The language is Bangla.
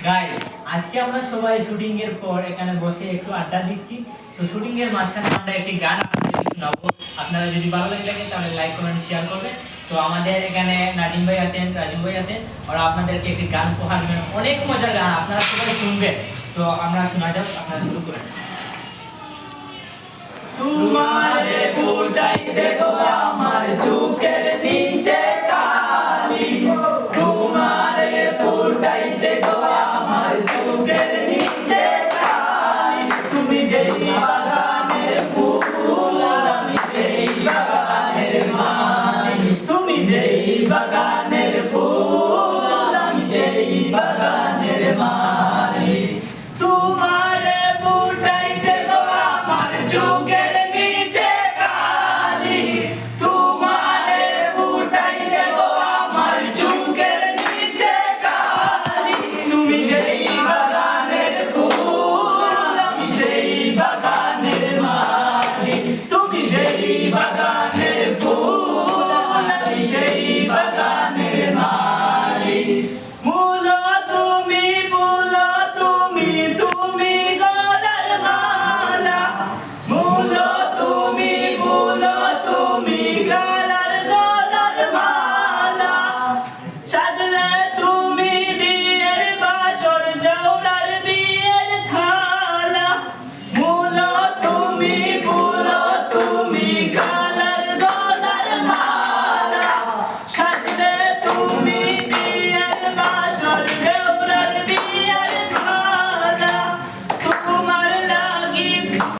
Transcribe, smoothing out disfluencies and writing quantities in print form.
গাইস, আজকে আমরা সবাই শুটিং এর পর এখানে বসে একটু আড্ডা দিচ্ছি। তো শুটিং এর মাঝখানে আমরা একটি গান আপনাদের শোনাবো। আপনারা যদি ভালো লাগে থাকে তাহলে লাইক কমেন্ট শেয়ার করবেন। তো আমাদের এখানে নাজিম ভাই আছেন, রাজু ভাই আছেন, ওরা আপনাদেরকে একটি গান উপহার দেবেন। অনেক মজার গান, আপনারা সবাই শুনবেন। তো আমরা শোনা যাক, আপনারা শুরু করেন। তোমারে ফুটাইতে গো আমার চোখের নিচে কালি, তোমারে ফুটাইতে গো আমার চোখের নিচে কালি। তুমি যেই বাগানের ফুল আমি সেই বাগানের মালি, তুমি যেই বাগানের ফুল আমি সেই বাগানের মালি। তোমার